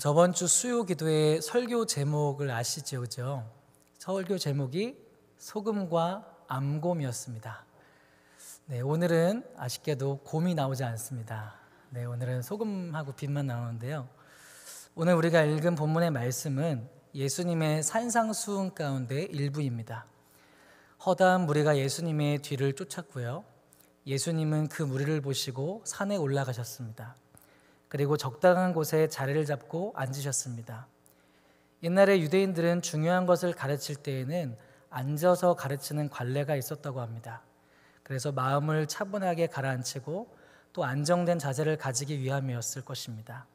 저번 주 수요 기도의 설교 제목을 아시죠? 그죠? 설교 제목이 소금과 암곰이었습니다. 네, 오늘은 아쉽게도 곰이 나오지 않습니다. 네, 오늘은 소금하고 빛만 나오는데요. 오늘 우리가 읽은 본문의 말씀은 예수님의 산상수훈 가운데 일부입니다. 허다한 무리가 예수님의 뒤를 쫓았고요. 예수님은 그 무리를 보시고 산에 올라가셨습니다. 그리고 적당한 곳에 자리를 잡고 앉으셨습니다. 옛날에 유대인들은 중요한 것을 가르칠 때에는 앉아서 가르치는 관례가 있었다고 합니다. 그래서 마음을 차분하게 가라앉히고 또 안정된 자세를 가지기 위함이었을 것입니다.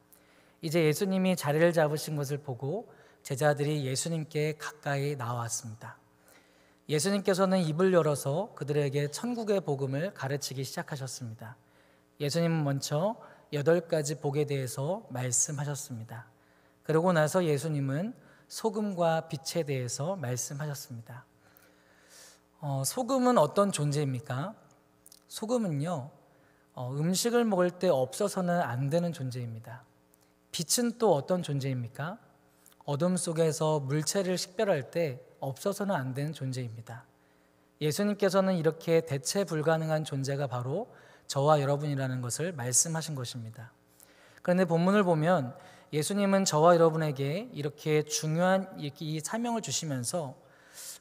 이제 예수님이 자리를 잡으신 것을 보고 제자들이 예수님께 가까이 나왔습니다. 예수님께서는 입을 열어서 그들에게 천국의 복음을 가르치기 시작하셨습니다. 예수님은 먼저 8가지 복에 대해서 말씀하셨습니다. 그러고 나서 예수님은 소금과 빛에 대해서 말씀하셨습니다. 소금은 어떤 존재입니까? 소금은요, 음식을 먹을 때 없어서는 안 되는 존재입니다. 빛은 또 어떤 존재입니까? 어둠 속에서 물체를 식별할 때 없어서는 안 되는 존재입니다. 예수님께서는 이렇게 대체 불가능한 존재가 바로 저와 여러분이라는 것을 말씀하신 것입니다. 그런데 본문을 보면 예수님은 저와 여러분에게 이렇게 중요한 이 사명을 주시면서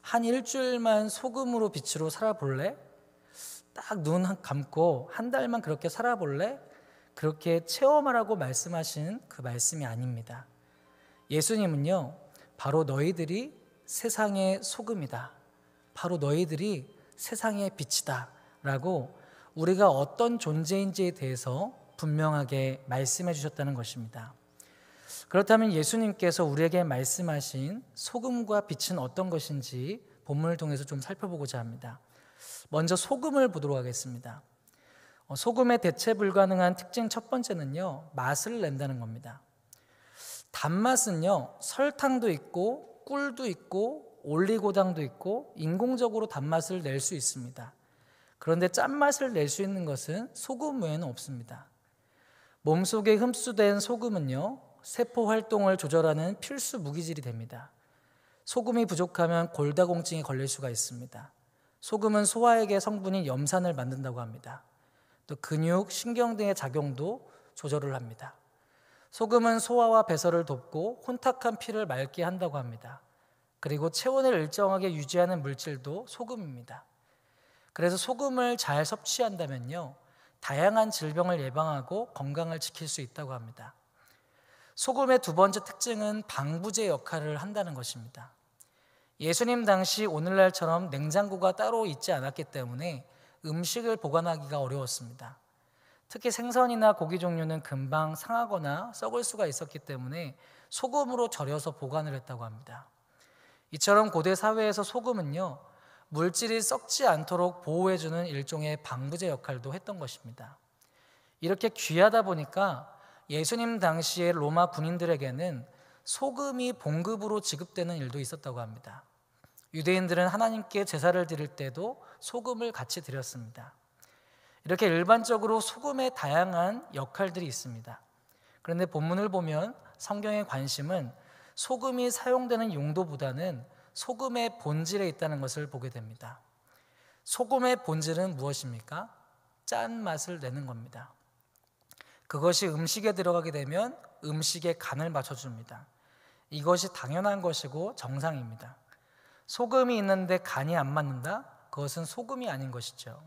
한 일주일만 소금으로 빛으로 살아볼래? 딱 눈 감고 한 달만 그렇게 살아볼래? 그렇게 체험하라고 말씀하신 그 말씀이 아닙니다. 예수님은요, 바로 너희들이 세상의 소금이다, 바로 너희들이 세상의 빛이다 라고 우리가 어떤 존재인지에 대해서 분명하게 말씀해 주셨다는 것입니다. 그렇다면 예수님께서 우리에게 말씀하신 소금과 빛은 어떤 것인지 본문을 통해서 좀 살펴보고자 합니다. 먼저 소금을 보도록 하겠습니다. 소금의 대체 불가능한 특징 첫 번째는요, 맛을 낸다는 겁니다. 단맛은요, 설탕도 있고 꿀도 있고 올리고당도 있고 인공적으로 단맛을 낼 수 있습니다. 그런데 짠맛을 낼 수 있는 것은 소금 외에는 없습니다. 몸속에 흡수된 소금은요, 세포 활동을 조절하는 필수 무기질이 됩니다. 소금이 부족하면 골다공증에 걸릴 수가 있습니다. 소금은 소화액의 성분인 염산을 만든다고 합니다. 또 근육, 신경 등의 작용도 조절을 합니다. 소금은 소화와 배설을 돕고 혼탁한 피를 맑게 한다고 합니다. 그리고 체온을 일정하게 유지하는 물질도 소금입니다. 그래서 소금을 잘 섭취한다면요, 다양한 질병을 예방하고 건강을 지킬 수 있다고 합니다. 소금의 두 번째 특징은 방부제 역할을 한다는 것입니다. 예수님 당시 오늘날처럼 냉장고가 따로 있지 않았기 때문에 음식을 보관하기가 어려웠습니다. 특히 생선이나 고기 종류는 금방 상하거나 썩을 수가 있었기 때문에 소금으로 절여서 보관을 했다고 합니다. 이처럼 고대 사회에서 소금은요, 물질이 썩지 않도록 보호해주는 일종의 방부제 역할도 했던 것입니다. 이렇게 귀하다 보니까 예수님 당시의 로마 군인들에게는 소금이 봉급으로 지급되는 일도 있었다고 합니다. 유대인들은 하나님께 제사를 드릴 때도 소금을 같이 드렸습니다. 이렇게 일반적으로 소금의 다양한 역할들이 있습니다. 그런데 본문을 보면 성경의 관심은 소금이 사용되는 용도보다는 소금의 본질에 있다는 것을 보게 됩니다. 소금의 본질은 무엇입니까? 짠맛을 내는 겁니다. 그것이 음식에 들어가게 되면 음식의 간을 맞춰줍니다. 이것이 당연한 것이고 정상입니다. 소금이 있는데 간이 안 맞는다? 그것은 소금이 아닌 것이죠.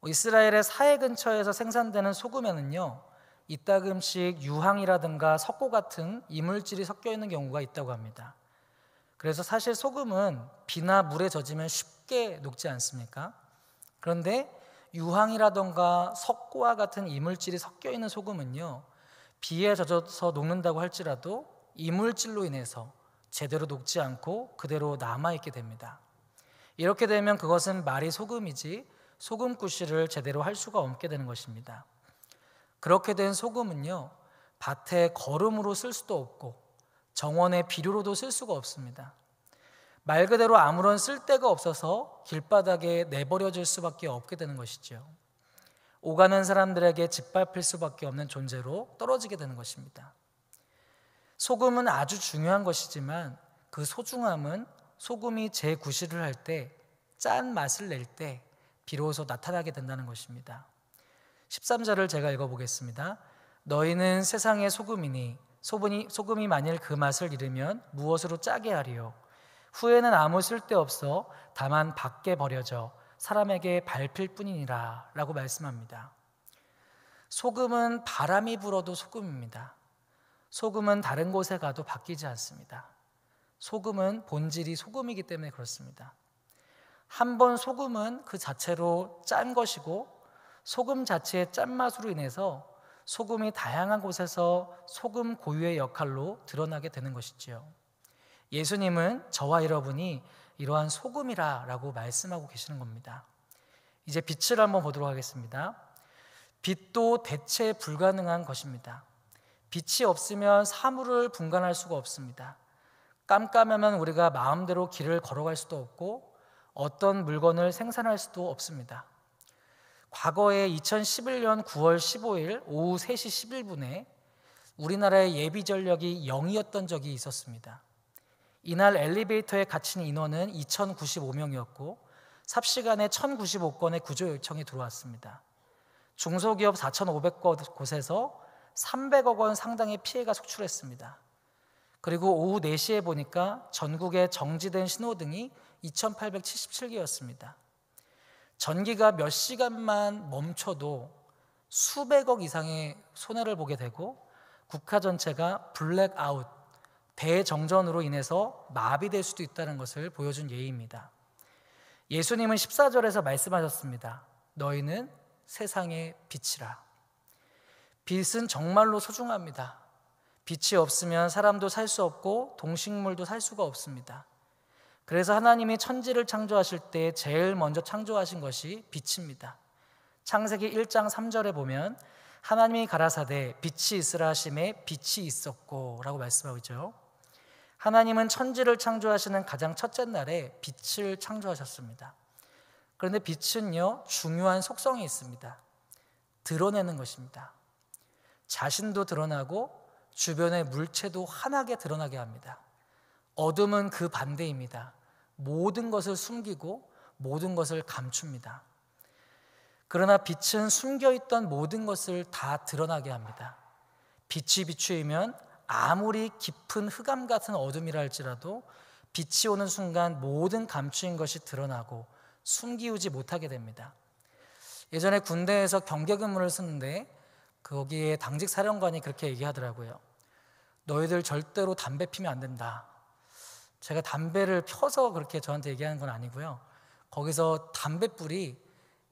이스라엘의 사해 근처에서 생산되는 소금에는요, 이따금씩 유황이라든가 석고 같은 이물질이 섞여 있는 경우가 있다고 합니다. 그래서 사실 소금은 비나 물에 젖으면 쉽게 녹지 않습니까? 그런데 유황이라던가 석고와 같은 이물질이 섞여 있는 소금은요, 비에 젖어서 녹는다고 할지라도 이물질로 인해서 제대로 녹지 않고 그대로 남아있게 됩니다. 이렇게 되면 그것은 말이 소금이지 소금구실을 제대로 할 수가 없게 되는 것입니다. 그렇게 된 소금은요, 밭에 거름으로 쓸 수도 없고 정원의 비료로도 쓸 수가 없습니다. 말 그대로 아무런 쓸데가 없어서 길바닥에 내버려질 수밖에 없게 되는 것이죠. 오가는 사람들에게 짓밟힐 수밖에 없는 존재로 떨어지게 되는 것입니다. 소금은 아주 중요한 것이지만 그 소중함은 소금이 재구실을 할 때, 짠 맛을 낼 때 비로소 나타나게 된다는 것입니다. 13절을 제가 읽어보겠습니다. 너희는 세상의 소금이니 소금이 만일 그 맛을 잃으면 무엇으로 짜게 하리요? 후에는 아무 쓸데없어 다만 밖에 버려져 사람에게 밟힐 뿐이니라 라고 말씀합니다. 소금은 바람이 불어도 소금입니다. 소금은 다른 곳에 가도 바뀌지 않습니다. 소금은 본질이 소금이기 때문에 그렇습니다. 한번 소금은 그 자체로 짠 것이고 소금 자체의 짠맛으로 인해서 소금이 다양한 곳에서 소금 고유의 역할로 드러나게 되는 것이지요. 예수님은 저와 여러분이 이러한 소금이라 라고 말씀하고 계시는 겁니다. 이제 빛을 한번 보도록 하겠습니다. 빛도 대체 불가능한 것입니다. 빛이 없으면 사물을 분간할 수가 없습니다. 깜깜하면 우리가 마음대로 길을 걸어갈 수도 없고 어떤 물건을 생산할 수도 없습니다. 과거에 2011년 9월 15일 오후 3시 11분에 우리나라의 예비 전력이 0이었던 적이 있었습니다. 이날 엘리베이터에 갇힌 인원은 2,095명이었고 삽시간에 1,095건의 구조 요청이 들어왔습니다. 중소기업 4,500곳에서 300억 원 상당의 피해가 속출했습니다. 그리고 오후 4시에 보니까 전국에 정지된 신호등이 2,877개였습니다. 전기가 몇 시간만 멈춰도 수백억 이상의 손해를 보게 되고 국가 전체가 블랙아웃, 대정전으로 인해서 마비될 수도 있다는 것을 보여준 예입니다. 예수님은 14절에서 말씀하셨습니다. 너희는 세상의 빛이라. 빛은 정말로 소중합니다. 빛이 없으면 사람도 살 수 없고 동식물도 살 수가 없습니다. 그래서 하나님이 천지를 창조하실 때 제일 먼저 창조하신 것이 빛입니다. 창세기 1장 3절에 보면 하나님이 가라사대 빛이 있으라 하심에 빛이 있었고 라고 말씀하고 있죠. 하나님은 천지를 창조하시는 가장 첫째 날에 빛을 창조하셨습니다. 그런데 빛은요, 중요한 속성이 있습니다. 드러내는 것입니다. 자신도 드러나고 주변의 물체도 환하게 드러나게 합니다. 어둠은 그 반대입니다. 모든 것을 숨기고 모든 것을 감춥니다. 그러나 빛은 숨겨있던 모든 것을 다 드러나게 합니다. 빛이 비추이면 아무리 깊은 흑암 같은 어둠이라 할지라도 빛이 오는 순간 모든 감추인 것이 드러나고 숨기우지 못하게 됩니다. 예전에 군대에서 경계근무를 쓰는데 거기에 당직 사령관이 그렇게 얘기하더라고요. 너희들 절대로 담배 피면 안 된다. 제가 담배를 펴서 그렇게 저한테 얘기하는 건 아니고요. 거기서 담뱃불이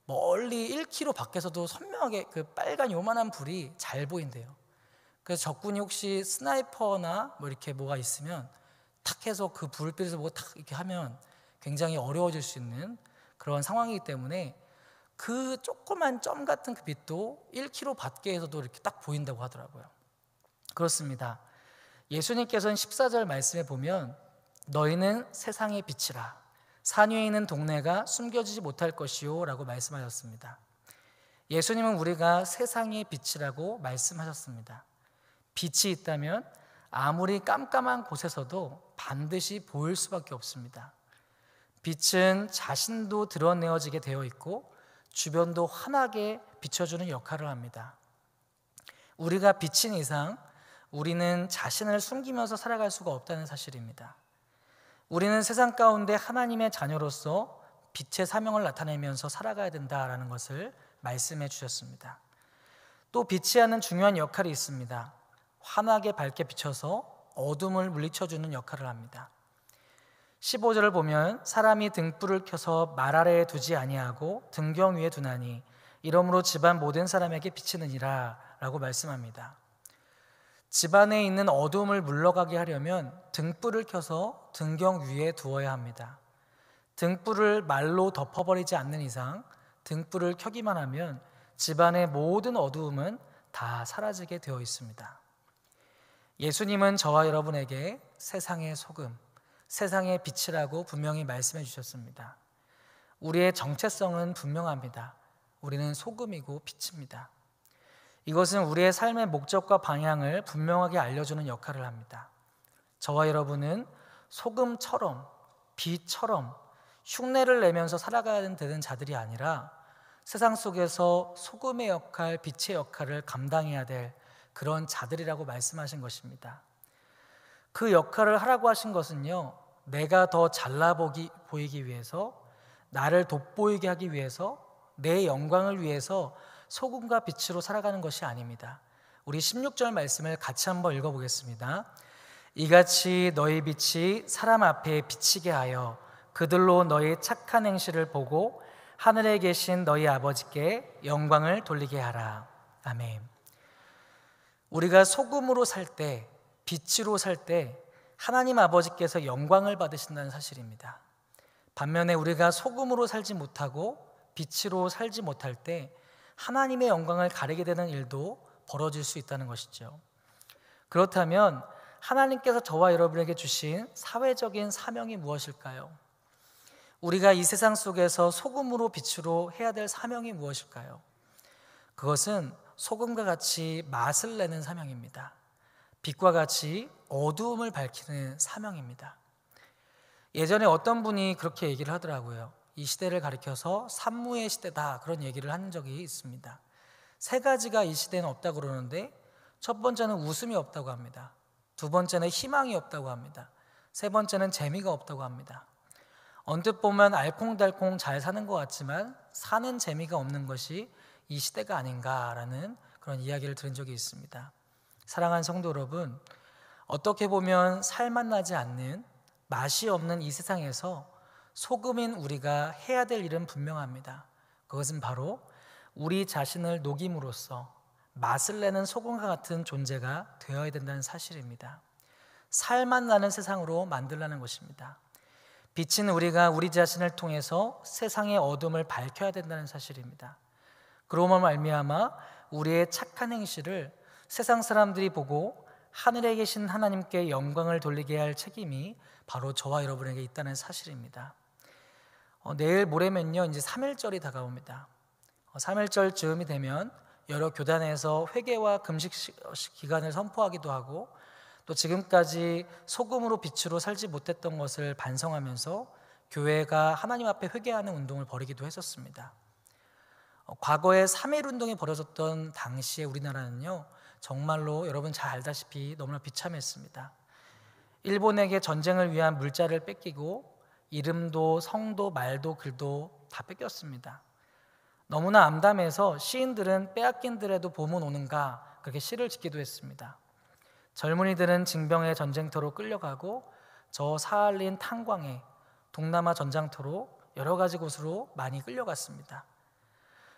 멀리 1km 밖에서도 선명하게 그 빨간 요만한 불이 잘 보인대요. 그래서 적군이 혹시 스나이퍼나 뭐 이렇게 뭐가 있으면 탁 해서 그 불빛을 보고 탁 이렇게 하면 굉장히 어려워질 수 있는 그런 상황이기 때문에 그 조그만 점 같은 그 빛도 1km 밖에서도 이렇게 딱 보인다고 하더라고요. 그렇습니다. 예수님께서는 14절 말씀에 보면 너희는 세상의 빛이라 산 위에 있는 동네가 숨겨지지 못할 것이요 라고 말씀하셨습니다. 예수님은 우리가 세상의 빛이라고 말씀하셨습니다. 빛이 있다면 아무리 깜깜한 곳에서도 반드시 보일 수밖에 없습니다. 빛은 자신도 드러내어지게 되어 있고 주변도 환하게 비춰주는 역할을 합니다. 우리가 빛인 이상 우리는 자신을 숨기면서 살아갈 수가 없다는 사실입니다. 우리는 세상 가운데 하나님의 자녀로서 빛의 사명을 나타내면서 살아가야 된다라는 것을 말씀해 주셨습니다. 또 빛이 하는 중요한 역할이 있습니다. 환하게 밝게 비춰서 어둠을 물리쳐주는 역할을 합니다. 15절을 보면 사람이 등불을 켜서 말 아래에 두지 아니하고 등경 위에 두나니 이러므로 집안 모든 사람에게 비치느니라 라고 말씀합니다. 집안에 있는 어둠을 물러가게 하려면 등불을 켜서 등경 위에 두어야 합니다. 등불을 말로 덮어버리지 않는 이상 등불을 켜기만 하면 집안의 모든 어두움은 다 사라지게 되어 있습니다. 예수님은 저와 여러분에게 세상의 소금, 세상의 빛이라고 분명히 말씀해 주셨습니다. 우리의 정체성은 분명합니다. 우리는 소금이고 빛입니다. 이것은 우리의 삶의 목적과 방향을 분명하게 알려주는 역할을 합니다. 저와 여러분은 소금처럼, 빛처럼 흉내를 내면서 살아가야 되는 자들이 아니라 세상 속에서 소금의 역할, 빛의 역할을 감당해야 될 그런 자들이라고 말씀하신 것입니다. 그 역할을 하라고 하신 것은요, 내가 더 잘나 보이기 위해서, 나를 돋보이게 하기 위해서, 내 영광을 위해서 소금과 빛으로 살아가는 것이 아닙니다. 우리 16절 말씀을 같이 한번 읽어보겠습니다. 이같이 너희 빛이 사람 앞에 비치게 하여 그들로 너희 착한 행실을 보고 하늘에 계신 너희 아버지께 영광을 돌리게 하라. 아멘. 우리가 소금으로 살 때, 빛으로 살 때 하나님 아버지께서 영광을 받으신다는 사실입니다. 반면에 우리가 소금으로 살지 못하고 빛으로 살지 못할 때 하나님의 영광을 가리게 되는 일도 벌어질 수 있다는 것이죠. 그렇다면 하나님께서 저와 여러분에게 주신 사회적인 사명이 무엇일까요? 우리가 이 세상 속에서 소금으로 빛으로 해야 될 사명이 무엇일까요? 그것은 소금과 같이 맛을 내는 사명입니다. 빛과 같이 어두움을 밝히는 사명입니다. 예전에 어떤 분이 그렇게 얘기를 하더라고요. 이 시대를 가리켜서 산무의 시대다, 그런 얘기를 한 적이 있습니다. 세 가지가 이 시대는 없다고 그러는데, 첫 번째는 웃음이 없다고 합니다. 두 번째는 희망이 없다고 합니다. 세 번째는 재미가 없다고 합니다. 언뜻 보면 알콩달콩 잘 사는 것 같지만 사는 재미가 없는 것이 이 시대가 아닌가라는 그런 이야기를 들은 적이 있습니다. 사랑하는 성도 여러분, 어떻게 보면 살맛나지 않는, 맛이 없는 이 세상에서 소금인 우리가 해야 될 일은 분명합니다. 그것은 바로 우리 자신을 녹임으로써 맛을 내는 소금과 같은 존재가 되어야 된다는 사실입니다. 살맛 나는 세상으로 만들라는 것입니다. 빛은 우리가 우리 자신을 통해서 세상의 어둠을 밝혀야 된다는 사실입니다. 그러므로 말미암아 우리의 착한 행실을 세상 사람들이 보고 하늘에 계신 하나님께 영광을 돌리게 할 책임이 바로 저와 여러분에게 있다는 사실입니다. 내일 모레면요, 이제 3일절이 다가옵니다. 3일절 즈음이 되면 여러 교단에서 회개와 금식 기간을 선포하기도 하고, 또 지금까지 소금으로 빛으로 살지 못했던 것을 반성하면서 교회가 하나님 앞에 회개하는 운동을 벌이기도 했었습니다. 과거에 3.1 운동이 벌어졌던 당시에 우리나라는요, 정말로 여러분 잘 알다시피 너무나 비참했습니다. 일본에게 전쟁을 위한 물자를 뺏기고 이름도 성도 말도 글도 다 뺏겼습니다. 너무나 암담해서 시인들은 빼앗긴들에도 봄은 오는가, 그렇게 시를 짓기도 했습니다. 젊은이들은 징병의 전쟁터로 끌려가고 저 사할린 탄광에 동남아 전장터로 여러 가지 곳으로 많이 끌려갔습니다.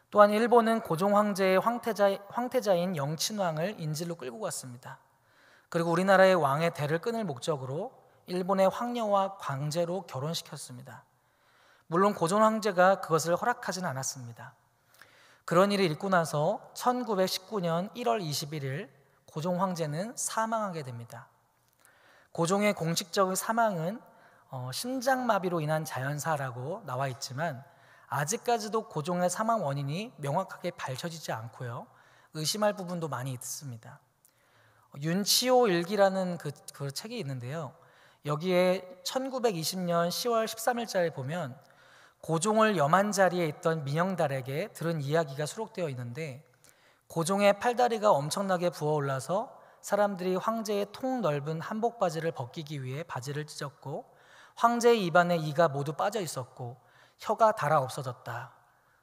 또한 일본은 고종 황제의 황태자인 영친왕을 인질로 끌고 갔습니다. 그리고 우리나라의 왕의 대를 끊을 목적으로 일본의 황녀와 광제로 결혼시켰습니다. 물론 고종 황제가 그것을 허락하지는 않았습니다. 그런 일을 읽고 나서 1919년 1월 21일 고종 황제는 사망하게 됩니다. 고종의 공식적인 사망은 심장마비로 인한 자연사라고 나와 있지만 아직까지도 고종의 사망 원인이 명확하게 밝혀지지 않고요, 의심할 부분도 많이 있습니다. 윤치호 일기라는 그 책이 있는데요, 여기에 1920년 10월 13일자에 보면 고종을 염한 자리에 있던 민영달에게 들은 이야기가 수록되어 있는데, 고종의 팔다리가 엄청나게 부어올라서 사람들이 황제의 통 넓은 한복 바지를 벗기기 위해 바지를 찢었고, 황제의 입안에 이가 모두 빠져 있었고 혀가 닳아 없어졌다.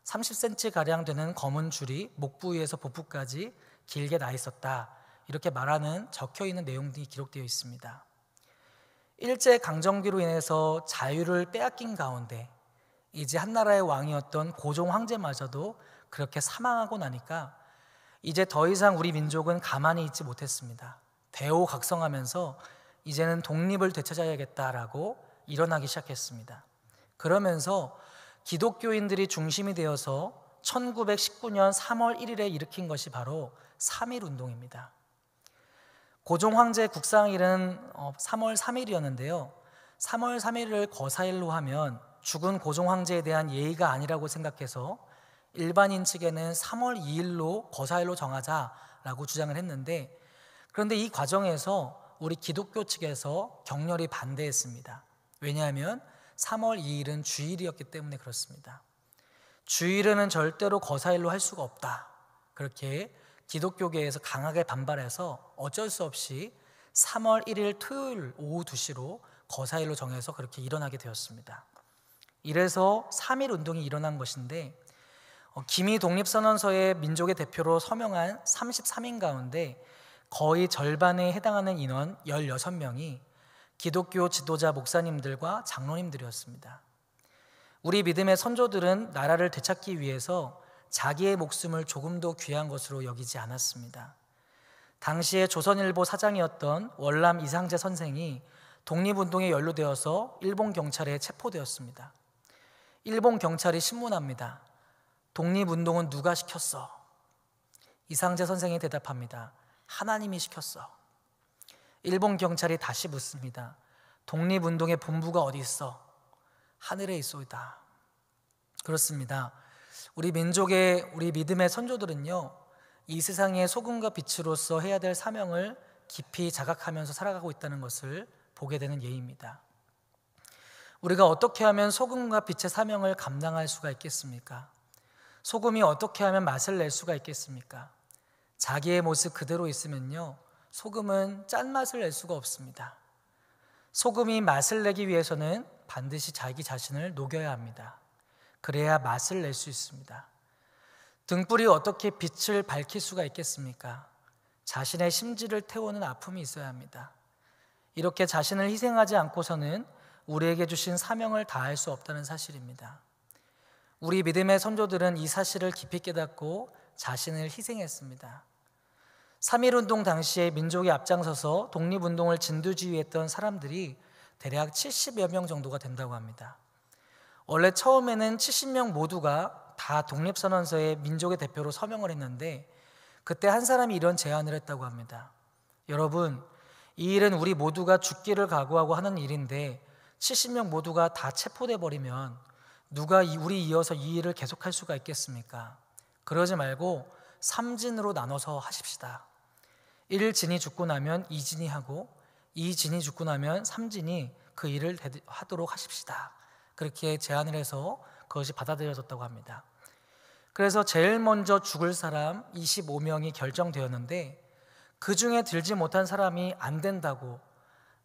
30cm가량 되는 검은 줄이 목 부위에서 복부까지 길게 나 있었다. 이렇게 말하는 적혀있는 내용들이 기록되어 있습니다. 일제강점기로 인해서 자유를 빼앗긴 가운데 이제 한나라의 왕이었던 고종 황제마저도 그렇게 사망하고 나니까 이제 더 이상 우리 민족은 가만히 있지 못했습니다. 대호각성하면서 이제는 독립을 되찾아야겠다라고 일어나기 시작했습니다. 그러면서 기독교인들이 중심이 되어서 1919년 3월 1일에 일으킨 것이 바로 3.1 운동입니다. 고종 황제 국상일은 3월 3일이었는데요. 3월 3일을 거사일로 하면 죽은 고종 황제에 대한 예의가 아니라고 생각해서 일반인 측에는 3월 2일로 거사일로 정하자라고 주장을 했는데, 그런데 이 과정에서 우리 기독교 측에서 격렬히 반대했습니다. 왜냐하면 3월 2일은 주일이었기 때문에 그렇습니다. 주일에는 절대로 거사일로 할 수가 없다, 그렇게 기독교계에서 강하게 반발해서 어쩔 수 없이 3월 1일 토요일 오후 2시로 거사일로 정해서 그렇게 일어나게 되었습니다. 이래서 3.1 운동이 일어난 것인데, 기미 독립선언서의 민족의 대표로 서명한 33인 가운데 거의 절반에 해당하는 인원 16명이 기독교 지도자 목사님들과 장로님들이었습니다. 우리 믿음의 선조들은 나라를 되찾기 위해서 자기의 목숨을 조금도 귀한 것으로 여기지 않았습니다. 당시에 조선일보 사장이었던 월남 이상재 선생이 독립운동에 연루되어서 일본 경찰에 체포되었습니다. 일본 경찰이 신문합니다. 독립운동은 누가 시켰어? 이상재 선생이 대답합니다. 하나님이 시켰어. 일본 경찰이 다시 묻습니다. 독립운동의 본부가 어디 있어? 하늘에 있소이다. 그렇습니다. 우리 민족의, 우리 믿음의 선조들은요, 이 세상의 소금과 빛으로서 해야 될 사명을 깊이 자각하면서 살아가고 있다는 것을 보게 되는 예입니다. 우리가 어떻게 하면 소금과 빛의 사명을 감당할 수가 있겠습니까? 소금이 어떻게 하면 맛을 낼 수가 있겠습니까? 자기의 모습 그대로 있으면요, 소금은 짠맛을 낼 수가 없습니다. 소금이 맛을 내기 위해서는 반드시 자기 자신을 녹여야 합니다. 그래야 맛을 낼 수 있습니다. 등불이 어떻게 빛을 밝힐 수가 있겠습니까? 자신의 심지를 태우는 아픔이 있어야 합니다. 이렇게 자신을 희생하지 않고서는 우리에게 주신 사명을 다할 수 없다는 사실입니다. 우리 믿음의 선조들은 이 사실을 깊이 깨닫고 자신을 희생했습니다. 3.1운동 당시에 민족이 앞장서서 독립운동을 진두지휘했던 사람들이 대략 70여 명 정도가 된다고 합니다. 원래 처음에는 70명 모두가 다 독립선언서에 민족의 대표로 서명을 했는데, 그때 한 사람이 이런 제안을 했다고 합니다. 여러분, 이 일은 우리 모두가 죽기를 각오하고 하는 일인데 70명 모두가 다 체포돼 버리면 누가 우리 이어서 이 일을 계속할 수가 있겠습니까? 그러지 말고 3진으로 나눠서 하십시다. 1진이 죽고 나면 2진이 하고, 2진이 죽고 나면 3진이 그 일을 하도록 하십시다. 그렇게 제안을 해서 그것이 받아들여졌다고 합니다. 그래서 제일 먼저 죽을 사람 25명이 결정되었는데, 그 중에 들지 못한 사람이 안 된다고,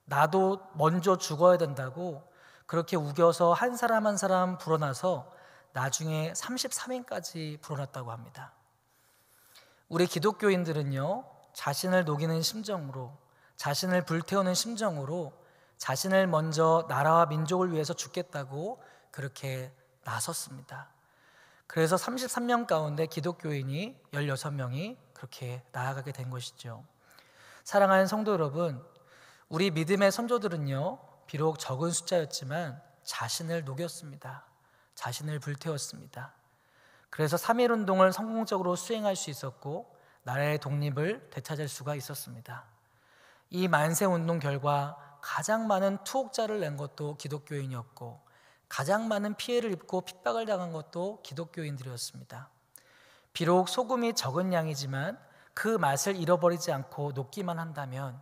나도 먼저 죽어야 된다고 그렇게 우겨서 한 사람 한 사람 불어나서 나중에 33인까지 불어났다고 합니다. 우리 기독교인들은요, 자신을 녹이는 심정으로, 자신을 불태우는 심정으로 자신을 먼저 나라와 민족을 위해서 죽겠다고 그렇게 나섰습니다. 그래서 33명 가운데 기독교인이 16명이 그렇게 나아가게 된 것이죠. 사랑하는 성도 여러분, 우리 믿음의 선조들은요, 비록 적은 숫자였지만 자신을 녹였습니다. 자신을 불태웠습니다. 그래서 3.1운동을 성공적으로 수행할 수 있었고 나라의 독립을 되찾을 수가 있었습니다. 이 만세운동 결과 가장 많은 투옥자를 낸 것도 기독교인이었고, 가장 많은 피해를 입고 핍박을 당한 것도 기독교인들이었습니다. 비록 소금이 적은 양이지만 그 맛을 잃어버리지 않고 녹기만 한다면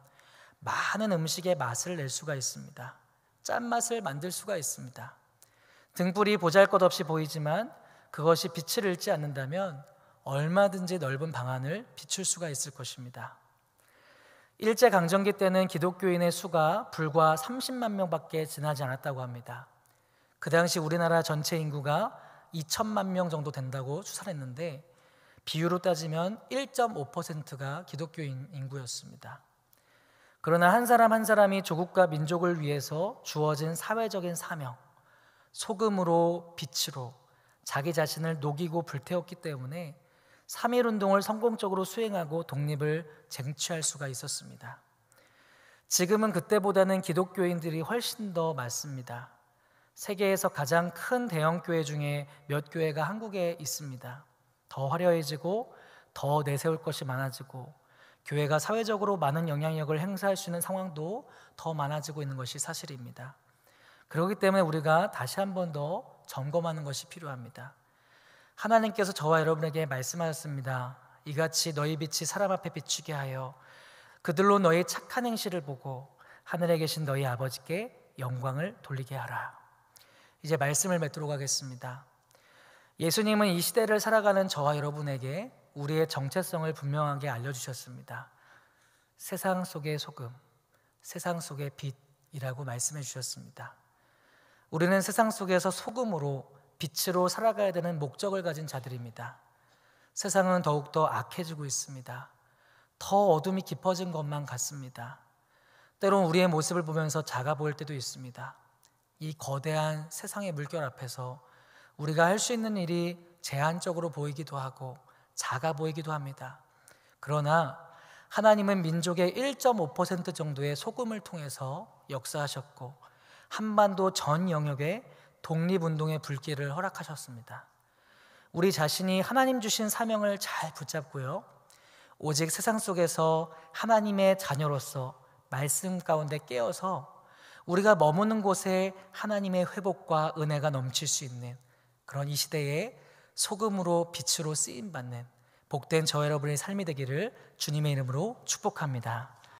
많은 음식의 맛을 낼 수가 있습니다. 짠맛을 만들 수가 있습니다. 등불이 보잘것없이 보이지만 그것이 빛을 잃지 않는다면 얼마든지 넓은 방안을 비출 수가 있을 것입니다. 일제강점기 때는 기독교인의 수가 불과 30만 명밖에 지나지 않았다고 합니다. 그 당시 우리나라 전체 인구가 2천만 명 정도 된다고 추산했는데, 비율로 따지면 1.5%가 기독교인 인구였습니다. 그러나 한 사람 한 사람이 조국과 민족을 위해서 주어진 사회적인 사명, 소금으로 빛으로 자기 자신을 녹이고 불태웠기 때문에 3.1운동을 성공적으로 수행하고 독립을 쟁취할 수가 있었습니다. 지금은 그때보다는 기독교인들이 훨씬 더 많습니다. 세계에서 가장 큰 대형교회 중에 몇 교회가 한국에 있습니다. 더 화려해지고 더 내세울 것이 많아지고 교회가 사회적으로 많은 영향력을 행사할 수 있는 상황도 더 많아지고 있는 것이 사실입니다. 그렇기 때문에 우리가 다시 한 번 더 점검하는 것이 필요합니다. 하나님께서 저와 여러분에게 말씀하셨습니다. 이같이 너희 빛이 사람 앞에 비추게 하여 그들로 너희 착한 행실을 보고 하늘에 계신 너희 아버지께 영광을 돌리게 하라. 이제 말씀을 맺도록 하겠습니다. 예수님은 이 시대를 살아가는 저와 여러분에게 우리의 정체성을 분명하게 알려주셨습니다. 세상 속의 소금, 세상 속의 빛이라고 말씀해 주셨습니다. 우리는 세상 속에서 소금으로 빛으로 살아가야 되는 목적을 가진 자들입니다. 세상은 더욱더 악해지고 있습니다. 더 어둠이 깊어진 것만 같습니다. 때론 우리의 모습을 보면서 작아 보일 때도 있습니다. 이 거대한 세상의 물결 앞에서 우리가 할 수 있는 일이 제한적으로 보이기도 하고 작아 보이기도 합니다. 그러나 하나님은 민족의 1.5% 정도의 소금을 통해서 역사하셨고 한반도 전 영역에 독립운동의 불길을 허락하셨습니다. 우리 자신이 하나님 주신 사명을 잘 붙잡고요, 오직 세상 속에서 하나님의 자녀로서 말씀 가운데 깨어서 우리가 머무는 곳에 하나님의 회복과 은혜가 넘칠 수 있는 그런 이 시대에 소금으로 빛으로 쓰임받는 복된 저 여러분의 삶이 되기를 주님의 이름으로 축복합니다.